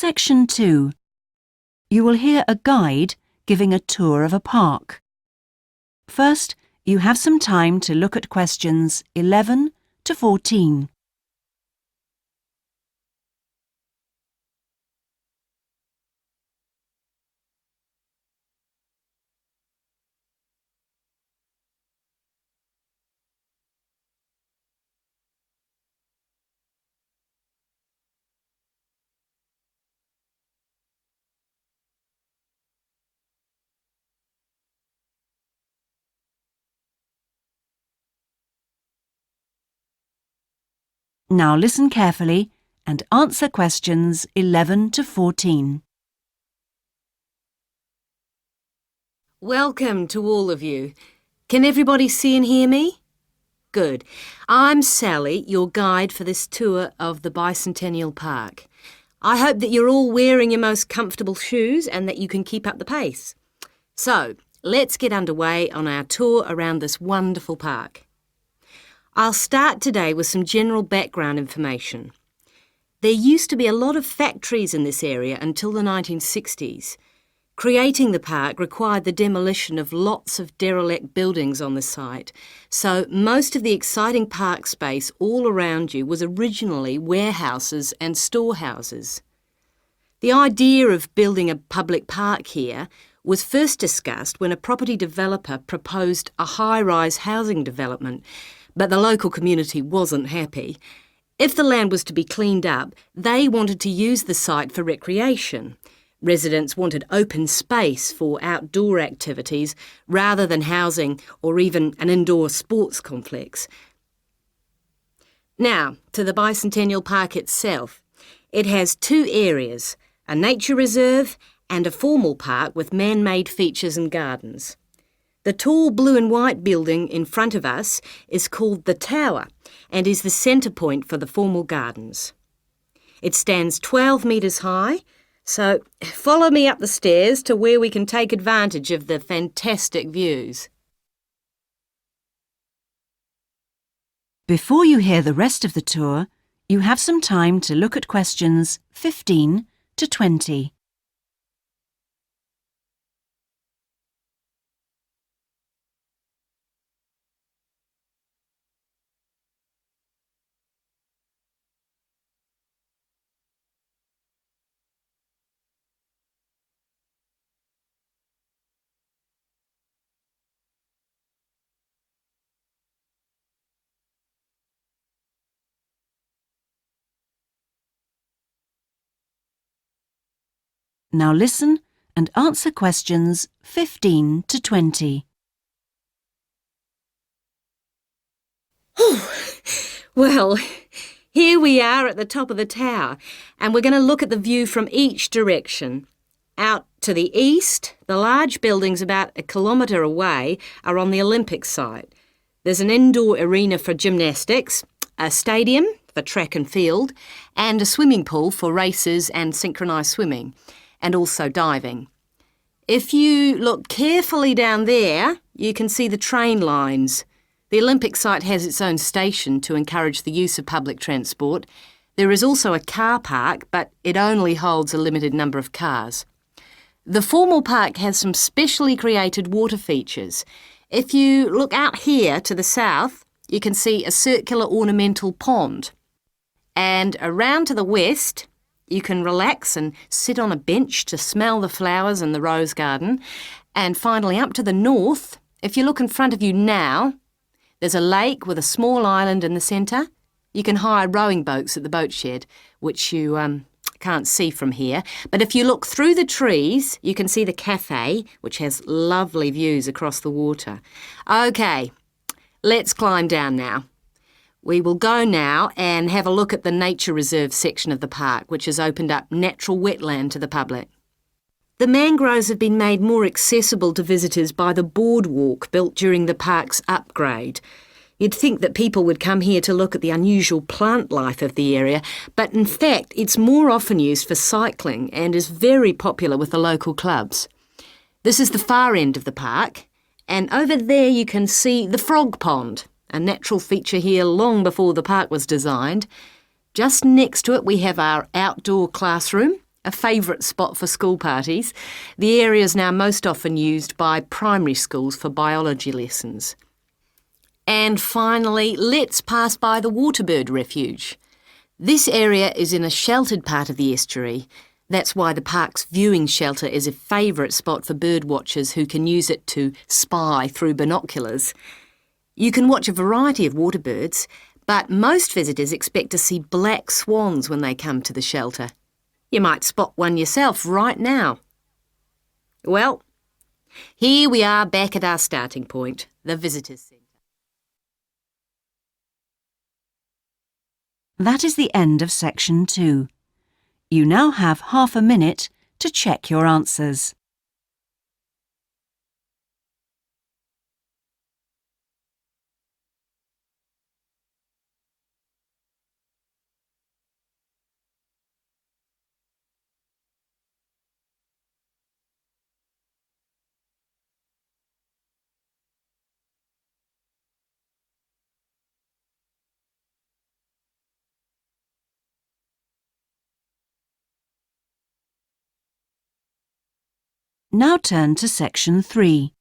Section 2. You will hear a guide giving a tour of a park. First, you have some time to look at questions 11 to 14. Now listen carefully and answer questions 11 to 14. Welcome to all of you. Can everybody see and hear me? Good. I'm Sally, your guide for this tour of the Bicentennial Park. I hope that you're all wearing your most comfortable shoes and that you can keep up the pace. So, let's get underway on our tour around this wonderful park. I'll start today with some general background information. There used to be a lot of factories in this area until the 1960s. Creating the park required the demolition of lots of derelict buildings on the site, so most of the exciting park space all around you was originally warehouses and storehouses. The idea of building a public park here was first discussed when a property developer proposed a high-rise housing development, but the local community wasn't happy. If the land was to be cleaned up, they wanted to use the site for recreation. Residents wanted open space for outdoor activities rather than housing or even an indoor sports complex. Now, to the Bicentennial Park itself. It has two areas, a nature reserve and a formal park with man-made features and gardens. The tall blue and white building in front of us is called the Tower and is the centre point for the formal gardens. It stands 12 metres high, so follow me up the stairs to where we can take advantage of the fantastic views. Before you hear the rest of the tour, you have some time to look at questions 15 to 20. Now listen and answer questions 15 to 20. Well, here we are at the top of the tower, and we're going to look at the view from each direction. Out to the east, the large buildings about 1 kilometre away are on the Olympic site. There's an indoor arena for gymnastics, a stadium for track and field, and a swimming pool for races and synchronised swimming, and also diving. If you look carefully down there, you can see the train lines. The Olympic site has its own station to encourage the use of public transport. There is also a car park, but it only holds a limited number of cars. The formal park has some specially created water features. If you look out here to the south, you can see a circular ornamental pond. And around to the west, you can relax and sit on a bench to smell the flowers in the rose garden. And finally, up to the north, if you look in front of you now, there's a lake with a small island in the centre. You can hire rowing boats at the boat shed, which you can't see from here. But if you look through the trees, you can see the cafe, which has lovely views across the water. OK, let's climb down now. We will go now and have a look at the nature reserve section of the park, which has opened up natural wetland to the public. The mangroves have been made more accessible to visitors by the boardwalk built during the park's upgrade. You'd think that people would come here to look at the unusual plant life of the area, but in fact it's more often used for cycling and is very popular with the local clubs. This is the far end of the park, and over there you can see the frog pond, a natural feature here long before the park was designed. Just next to it we have our outdoor classroom, a favourite spot for school parties. The area is now most often used by primary schools for biology lessons. And finally, let's pass by the Waterbird Refuge. This area is in a sheltered part of the estuary. That's why the park's viewing shelter is a favourite spot for bird watchers who can use it to spy through binoculars. You can watch a variety of water birds, but most visitors expect to see black swans when they come to the shelter. You might spot one yourself right now. Well, here we are back at our starting point, the Visitors Centre. That is the end of section 2. You now have half a minute to check your answers. Now turn to section 3.